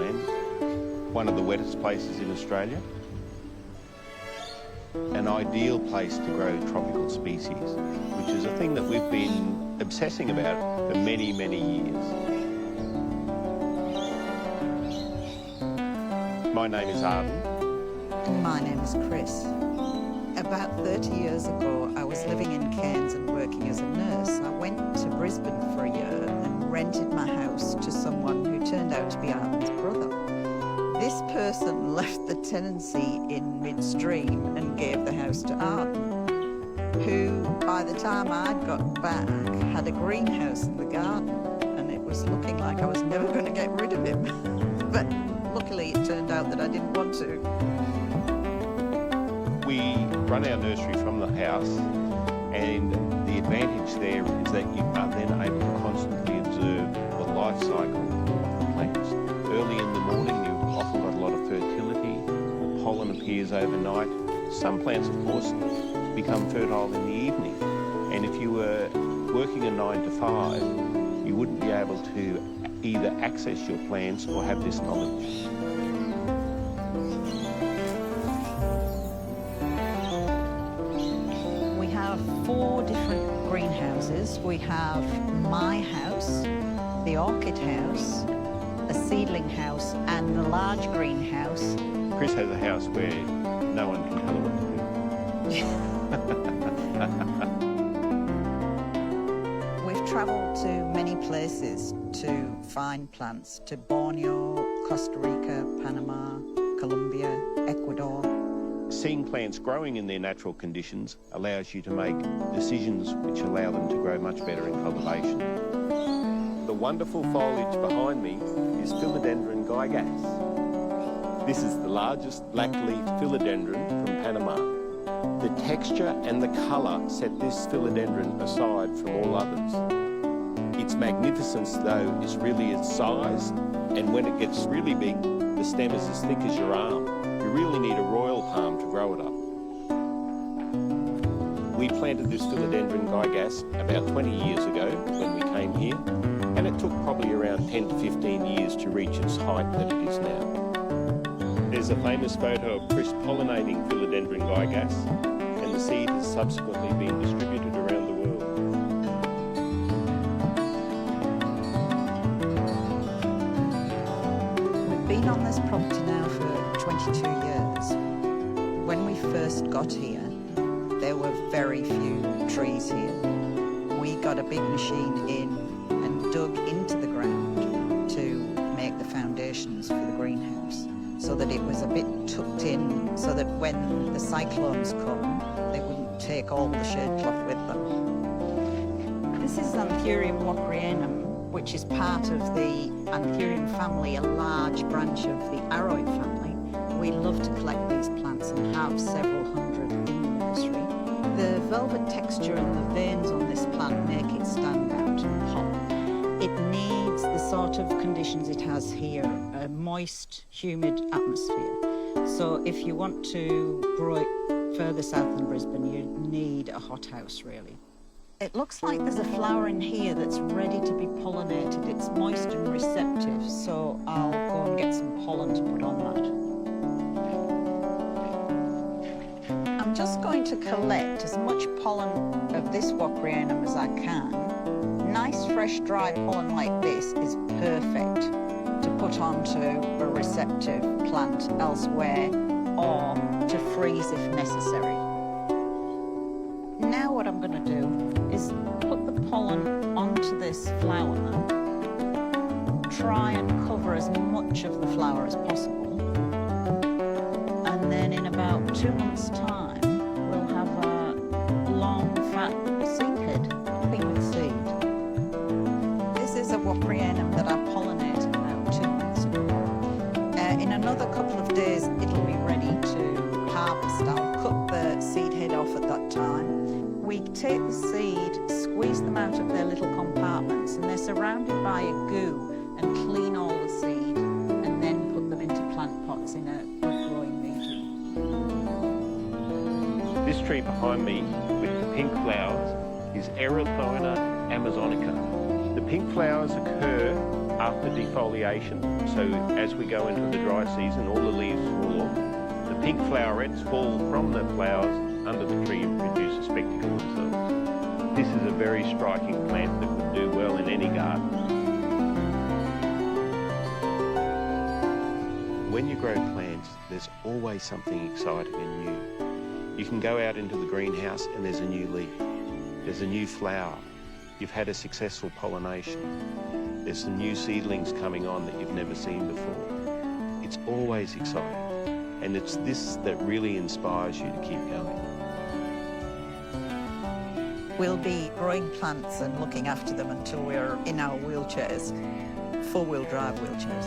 Queensland, one of the wettest places in Australia. An ideal place to grow tropical species, which is a thing that we've been obsessing about for many, many years. My name is Arden. My name is Chris. About 30 years ago, I was living in Cairns and working as a nurse. I went to Brisbane for a year and rented my house to someone who turned out to be Arden's brother. This person left the tenancy in midstream and gave the house to Arden, who, by the time I'd got back, had a greenhouse in the garden, and it was looking like I was never going to get rid of him. But luckily, it turned out that I didn't want to. We run our nursery from the house, and the advantage there is that you are then able to constantly observe the life cycle of the plants. Early in the morning, you've often got a lot of fertility, pollen appears overnight. Some plants, of course, become fertile in the evening, and if you were working a 9 to 5, you wouldn't be able to either access your plants or have this knowledge. We have 4 different greenhouses. We have my house, the orchid house, a seedling house, and the large greenhouse. Chris has a house where no one can tell her what to do. We've travelled to many places to find plants, to Borneo, Costa Rica, Panama, Colombia, Ecuador. Seeing plants growing in their natural conditions allows you to make decisions which allow them to grow much better in cultivation. The wonderful foliage behind me is Philodendron gigas. This is the largest black-leaf philodendron from Panama. The texture and the colour set this philodendron aside from all others. Its magnificence, though, is really its size, and when it gets really big, the stem is as thick as your arm. You really need a royal palm to grow it up. We planted this Philodendron gigas about 20 years ago when we came here, and it took probably around 10 to 15 years to reach its height that it is now. There's a famous photo of Chris pollinating Philodendron gigas, and the seed has subsequently been distributed around the world. We've been on this property now for 22 years. When we first got here, there were very few trees here. We got a big machine in and dug into the ground to make the foundations for the greenhouse, so that it was a bit tucked in, so that when the cyclones come, they wouldn't take all the shade cloth with them. This is Anthurium walkerianum, which is part of the Anthurium family, a large branch of the aroid family. We love to collect these plants and have several hundred in the nursery. The velvet texture and the veins on this plant make it stand out and pop. It needs the sort of conditions it has here, a moist, humid atmosphere. So if you want to grow it further south than Brisbane, you need a hothouse, really. It looks like there's a flower in here that's ready to be pollinated. It's moist and receptive, so I'll go and get some pollen to put on that. I'm just going to collect as much pollen of this walkerianum as I can. Nice, fresh, dry pollen like this is perfect to put onto a receptive plant elsewhere or to freeze if necessary. Now what I'm going to do is put the pollen onto this flower, try and cover as much of the flower as possible, and then in about 2 months' time we'll have a long, fat seed head big with seed. This is a walkerianum that I pollinated about 2 months ago. In another couple of days it'll be ready to harvest. I'll cut the seed head off at that time. We take the seed, squeeze them out of their little compartments, and they're surrounded by a goo, and clean all the seed, and then put them into plant pots in a good growing region. This tree behind me with the pink flowers is Erythrina amazonica. The pink flowers occur after defoliation. So as we go into the dry season, all the leaves fall off. The pink flowerets fall from the flowers under the tree and produce a spectacle themselves. This is a very striking plant that would do well in any garden. When you grow plants, there's always something exciting and new. You can go out into the greenhouse and there's a new leaf. There's a new flower. You've had a successful pollination. There's some new seedlings coming on that you've never seen before. It's always exciting. And it's this that really inspires you to keep going. We'll be growing plants and looking after them until we're in our wheelchairs, four-wheel drive wheelchairs.